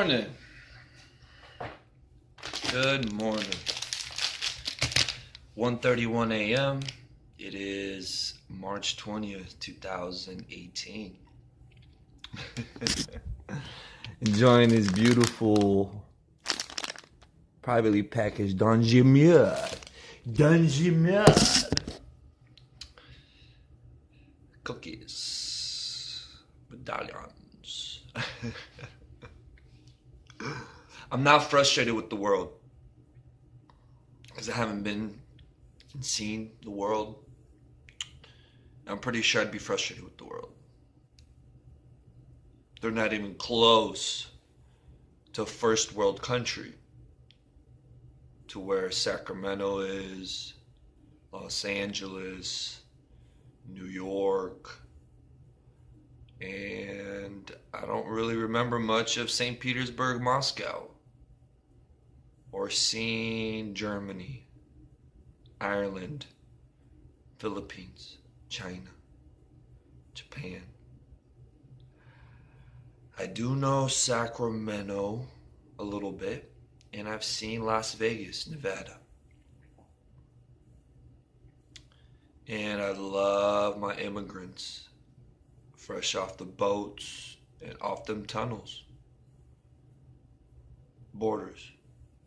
morning. Good morning. 1:31 a.m. It is March 20th, 2018. Enjoying this beautiful, privately packaged Dungeon cookies, medallions. I'm not frustrated with the world because I haven't been and seen the world. I'm pretty sure I'd be frustrated with the world. They're not even close to a first world country, to where Sacramento is, Los Angeles, New York, and I don't really remember much of St. Petersburg, Moscow, or seeing Germany, Ireland, Philippines, China, Japan. I do know Sacramento a little bit, and I've seen Las Vegas, Nevada. And I love my immigrants, fresh off the boats and off them tunnels. Borders,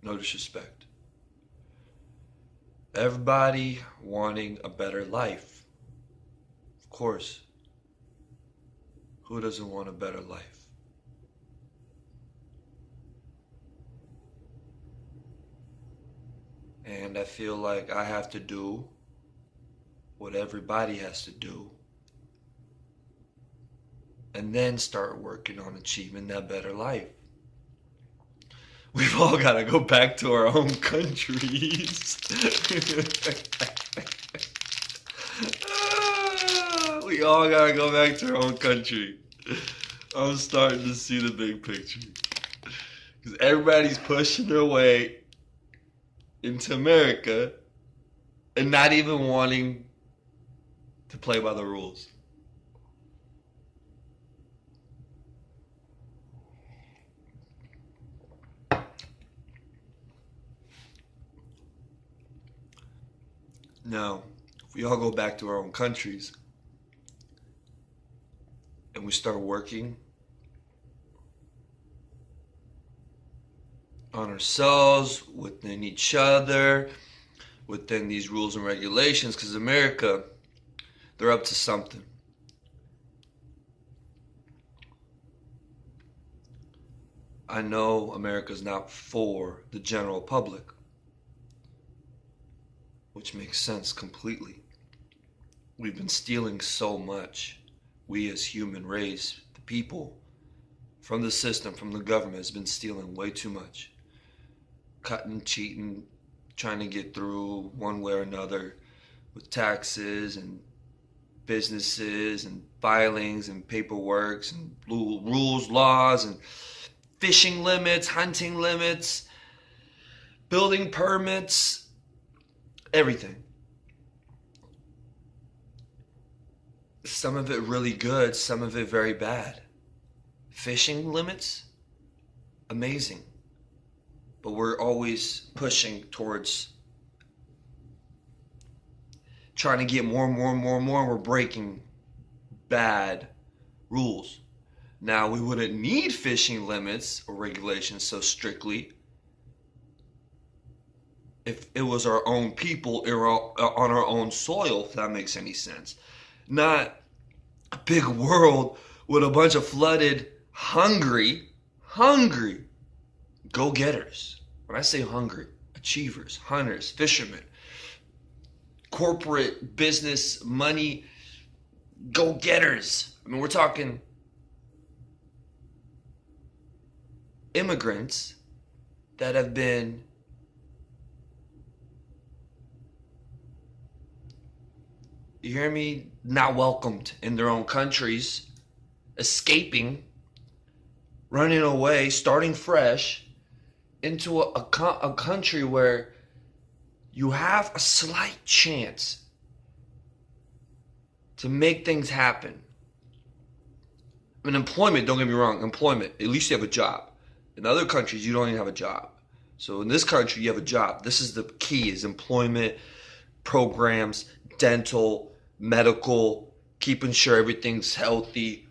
no disrespect. Everybody wanting a better life. Of course, who doesn't want a better life? And I feel like I have to do what everybody has to do, and then start working on achieving that better life. We've all got to go back to our own countries. We all got to go back to our own country. I'm starting to see the big picture. Because everybody's pushing their way into America and not even wanting to play by the rules. Now, if we all go back to our own countries and we start working on ourselves, within each other, within these rules and regulations, because America, they're up to something. I know America's not for the general public, which makes sense completely. We've been stealing so much. We as human race, the people, from the system, from the government, has been stealing way too much. Cutting, cheating, trying to get through one way or another with taxes and businesses and filings and paperworks and rules, laws, and fishing limits, hunting limits, building permits, everything. Some of it really good, some of it very bad. Fishing limits, amazing. But we're always pushing towards trying to get more and more and more and more, and we're breaking bad rules. Now, we wouldn't need fishing limits or regulations so strictly if it was our own people on our own soil, if that makes any sense. Not a big world with a bunch of flooded, hungry go-getters. When I say hungry, achievers, hunters, fishermen, corporate business, money, go-getters. I mean, we're talking immigrants that have been you hear me? Not welcomed in their own countries, escaping, running away, starting fresh into a country where you have a slight chance to make things happen. I mean, employment, don't get me wrong, employment, at least you have a job. In other countries, you don't even have a job. So in this country, you have a job. This is the key: is employment programs, dental, medical, keeping sure everything's healthy.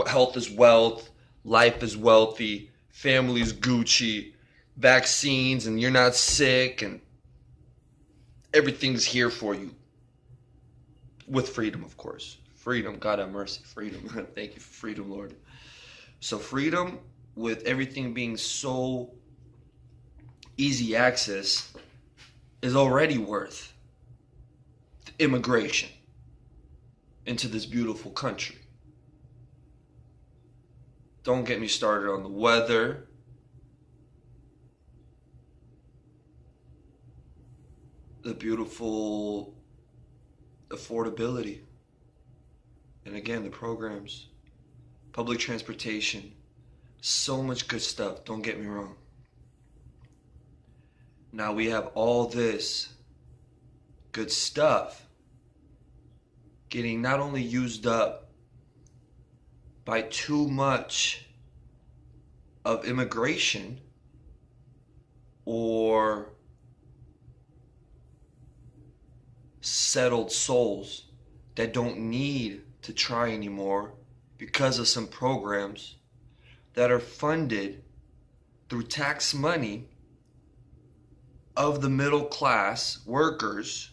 Health is wealth. Life is wealthy. Family's Gucci. Vaccines, and you're not sick, and everything's here for you. With freedom, of course. Freedom. God have mercy. Freedom. Thank you for freedom, Lord. So freedom, with everything being so easy access, is already worth immigration into this beautiful country. Don't get me started on the weather. The beautiful affordability. And again, the programs, public transportation, so much good stuff, don't get me wrong. Now we have all this good stuff getting not only used up by too much of immigration or settled souls that don't need to try anymore because of some programs that are funded through tax money of the middle class workers,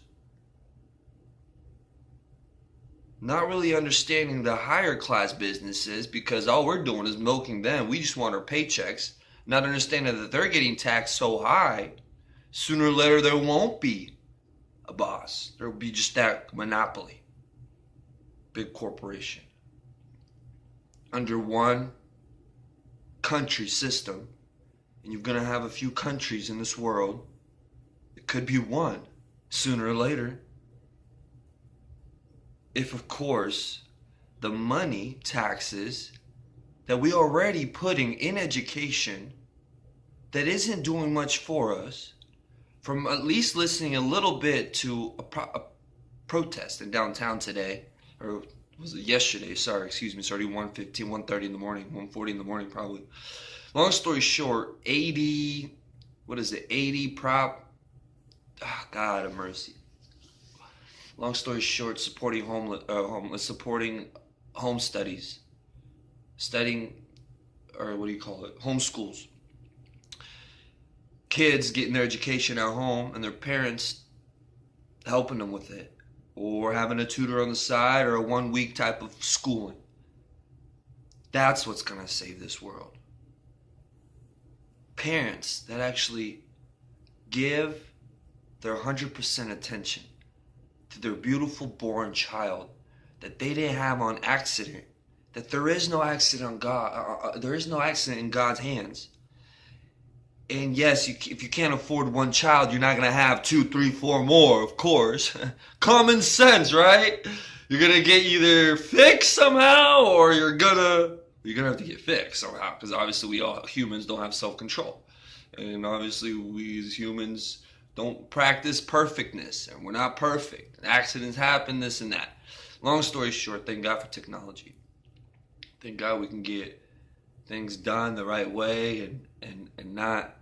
not really understanding the higher class businesses, because all we're doing is milking them. We just want our paychecks, not understanding that they're getting taxed so high, sooner or later there won't be a boss. There will be just that monopoly, big corporation, under one country system. And you're going to have a few countries in this world. It could be one sooner or later. If, of course, the money, taxes, that we already putting in education that isn't doing much for us, from at least listening a little bit to a protest in downtown today, or was it yesterday? Sorry, excuse me. Starting 1:15, 1:30 in the morning, 1:40 in the morning probably. Long story short, 80 prop? Oh, God have mercy. Long story short, supporting supporting home studies, studying, or what do you call it? Homeschools. Kids getting their education at home and their parents helping them with it, or having a tutor on the side, or a 1 week type of schooling. That's what's going to save this world. Parents that actually give their 100% attention to their beautiful born child that they didn't have on accident, that there is no accident on God, there is no accident in God's hands. And yes, if you can't afford one child, you're not going to have 2, 3, 4 more, of course. Common sense, right? You're going to get either fixed somehow, or you're going to have to get fixed somehow, because obviously we all humans don't have self-control. And obviously we as humans don't practice perfectness, and we're not perfect. Accidents happen, this and that. Long story short, thank God for technology. Thank God we can get things done the right way and not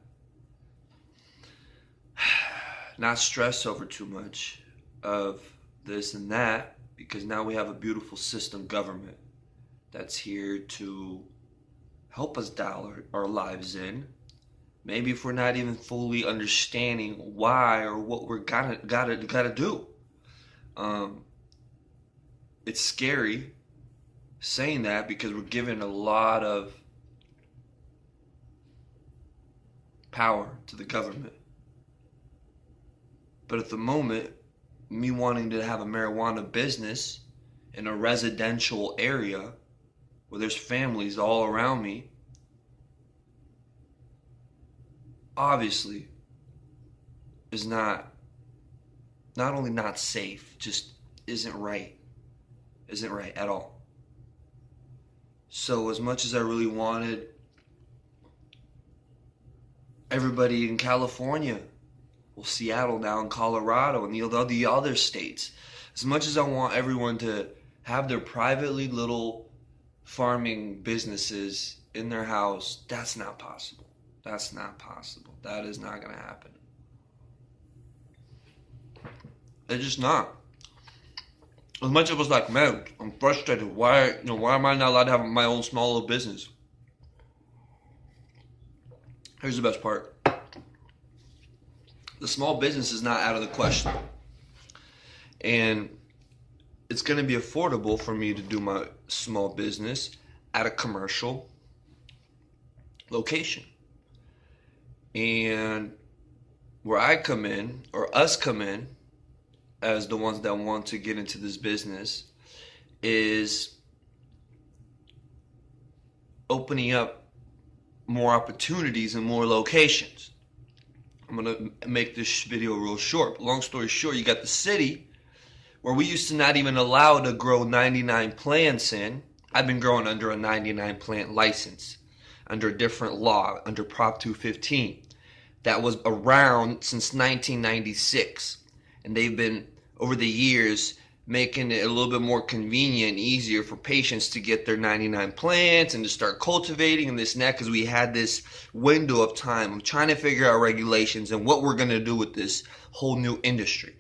stress over too much of this and that, because now we have a beautiful system government that's here to help us dial our lives in. Maybe if we're not even fully understanding why or what we're gotta do. It's scary saying that, because we're given a lot of power to the government. But at the moment, me wanting to have a marijuana business in a residential area where there's families all around me, obviously is not only not safe, just isn't right at all. So as much as I really wanted everybody in California, well, Seattle now, and Colorado, and the other states, as much as I want everyone to have their privately little farming businesses in their house. That's not possible. That's not possible. That is not going to happen. It's just not. As much as it was like, man, I'm frustrated. Why am I not allowed to have my own small little business? Here's the best part. The small business is not out of the question. And it's going to be affordable for me to do my small business at a commercial location. And where I come in, or us come in, as the ones that want to get into this business, is opening up more opportunities and more locations. I'm going to make this video real short. But long story short, you got the city where we used to not even allow to grow 99 plants in. I've been growing under a 99 plant license, under a different law, under Prop 215. That was around since 1996. And they've been, over the years, making it a little bit more convenient and easier for patients to get their 99 plants and to start cultivating and this and that, because we had this window of time of trying to figure out regulations and what we're going to do with this whole new industry.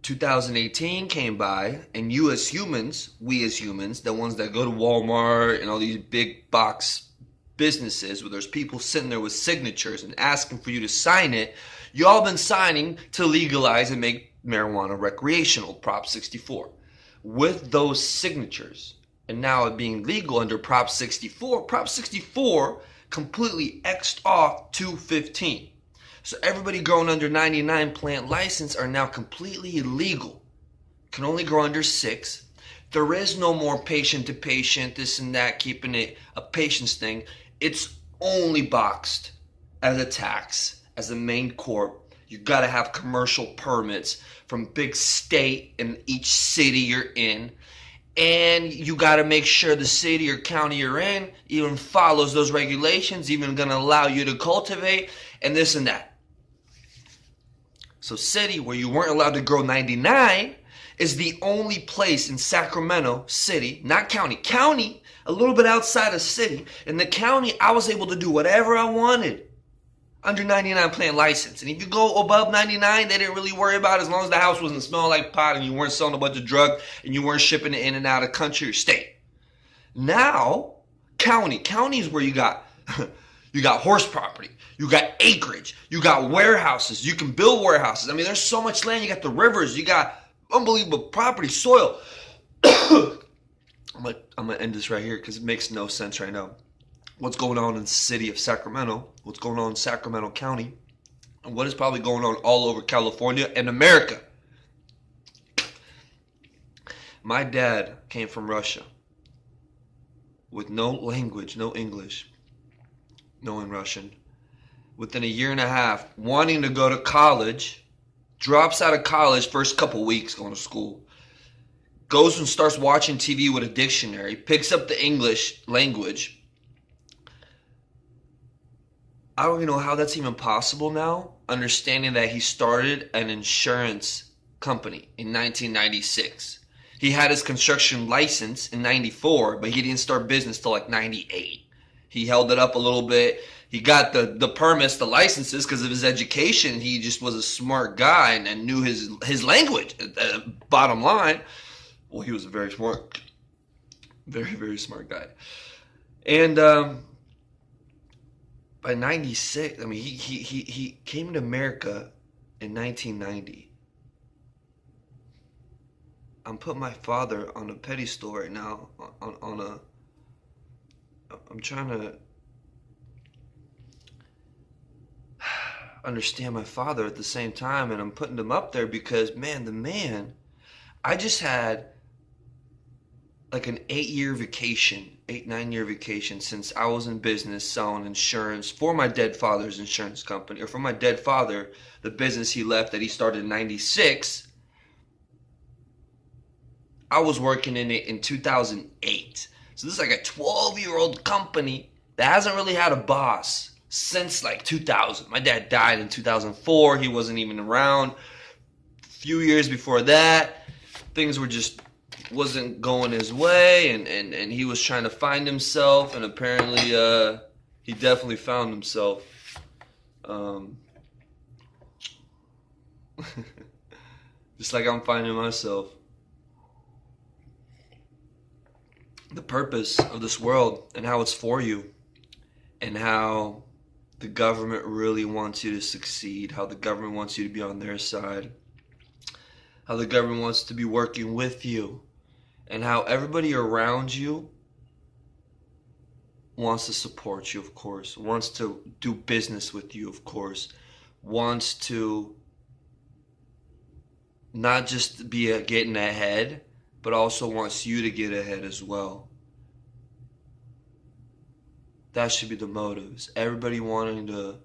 2018 came by, and you as humans, we as humans, the ones that go to Walmart and all these big box businesses where there's people sitting there with signatures and asking for you to sign it, you all been signing to legalize and make marijuana recreational, Prop 64. With those signatures, and now it being legal under Prop 64, Prop 64 completely X'd off 215. So everybody growing under 99 plant license are now completely illegal. Can only grow under 6. There is no more patient to patient, this and that, keeping it a patient's thing. It's only boxed as a tax, as a main corp. You got to have commercial permits from big state in each city you're in. And you got to make sure the city or county you're in even follows those regulations, even going to allow you to cultivate and this and that. So city, where you weren't allowed to grow 99, is the only place in Sacramento city, not county. County, a little bit outside of city. In the county, I was able to do whatever I wanted under 99 plant license. And if you go above 99, they didn't really worry about it, as long as the house wasn't smelling like pot and you weren't selling a bunch of drugs and you weren't shipping it in and out of country or state. Now, county is where you got you got horse property, you got acreage, you got warehouses, you can build warehouses. I mean, there's so much land. You got the rivers, you got unbelievable property, soil. I'm gonna end this right here because it makes no sense right now. What's going on in the city of Sacramento, what's going on in Sacramento County, and what is probably going on all over California and America. My dad came from Russia with no language, no English, knowing Russian. Within a year and a half, wanting to go to college, drops out of college first couple weeks going to school, goes and starts watching TV with a dictionary, picks up the English language. I don't even know how that's even possible now, understanding that he started an insurance company in 1996. He had his construction license in 94, but he didn't start business till like 98. He held it up a little bit. He got the permits, the licenses, because of his education. He just was a smart guy and knew his language. Bottom line, well, he was a very smart, very, very smart guy. And by 96, I mean, he came to America in 1990. I'm putting my father on a pedestal right now, I'm trying to understand my father at the same time, and I'm putting him up there because, man, I just had like an 8-9-year vacation since I was in business selling insurance for my dead father's insurance company, or for my dead father, the business he left that he started in 96. I was working in it in 2008. So this is like a 12-year-old company that hasn't really had a boss since like 2000. My dad died in 2004. He wasn't even around. A few years before that, things were just wasn't going his way, and he was trying to find himself, and apparently he definitely found himself. Just like I'm finding myself. The purpose of this world and how it's for you, and how the government really wants you to succeed, how the government wants you to be on their side, how the government wants to be working with you, and how everybody around you wants to support you, of course, wants to do business with you, of course, wants to not just be getting ahead, but also wants you to get ahead as well. That should be the motives. Everybody wanting to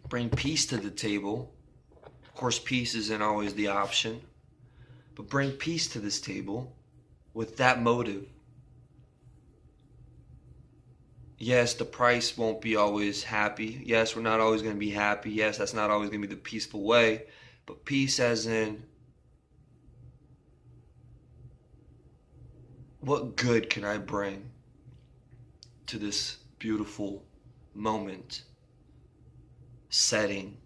bring peace to the table. Of course, peace isn't always the option, but bring peace to this table with that motive. Yes, the price won't be always happy. Yes, we're not always going to be happy. Yes, that's not always going to be the peaceful way. But peace as in, what good can I bring to this beautiful moment, setting,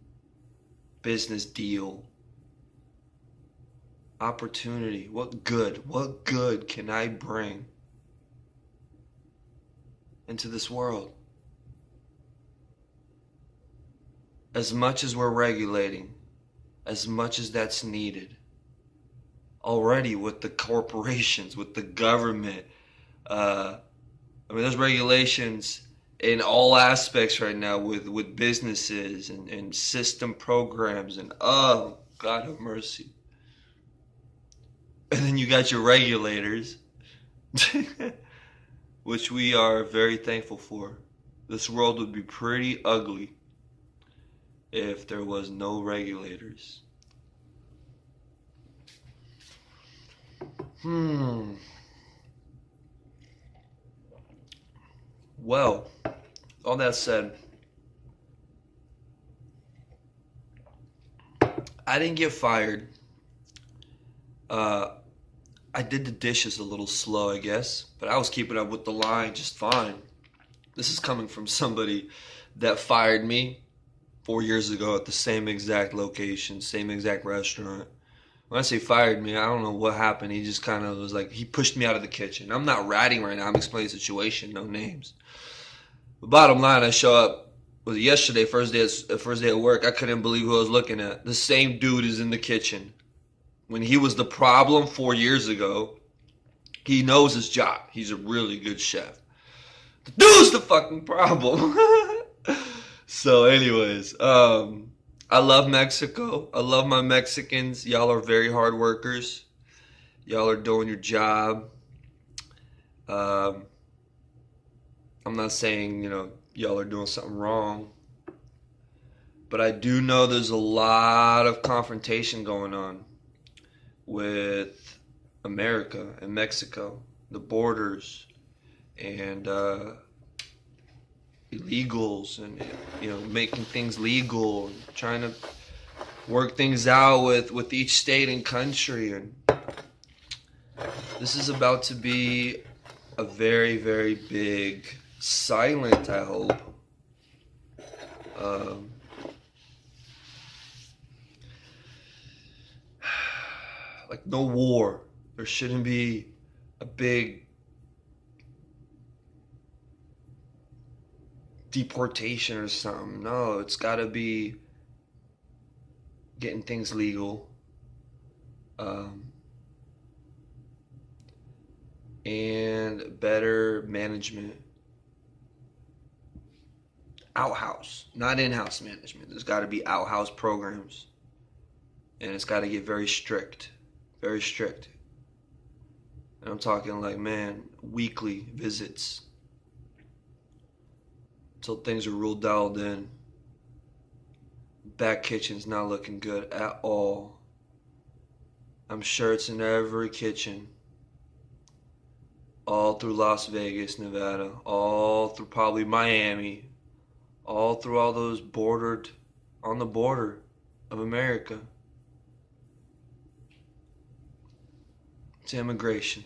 business deal, opportunity? What good can I bring into this world? As much as we're regulating, as much as that's needed, already with the corporations, with the government, there's regulations in all aspects right now with businesses and system programs, and oh, God have mercy. And then you got your regulators, which we are very thankful for. This world would be pretty ugly if there was no regulators. Well, all that said, I didn't get fired. I did the dishes a little slow, I guess, but I was keeping up with the line just fine. This is coming from somebody that fired me 4 years ago at the same exact location, same exact restaurant. When I say fired me, I don't know what happened. He just kind of was like, he pushed me out of the kitchen. I'm not ratting right now. I'm explaining the situation, no names. But bottom line, I show up. Was it yesterday, first day at work? I couldn't believe who I was looking at. The same dude is in the kitchen. When he was the problem 4 years ago, he knows his job. He's a really good chef. The dude's the fucking problem. So anyways, I love Mexico. I love my Mexicans. Y'all are very hard workers. Y'all are doing your job. I'm not saying, y'all are doing something wrong. But I do know there's a lot of confrontation going on with America and Mexico, the borders, and illegals, and making things legal, and trying to work things out with each state and country. And this is about to be a very, very big silent, I hope. Like no war. There shouldn't be a big deportation or something. No, it's got to be getting things legal. And better management. Outhouse, not in-house management. There's got to be outhouse programs. And it's got to get very strict. Very strict. And I'm talking like, weekly visits. Until things are real dialed in. Back kitchen's not looking good at all. I'm sure it's in every kitchen. All through Las Vegas, Nevada. All through probably Miami. All through all those on the border of America. to immigration.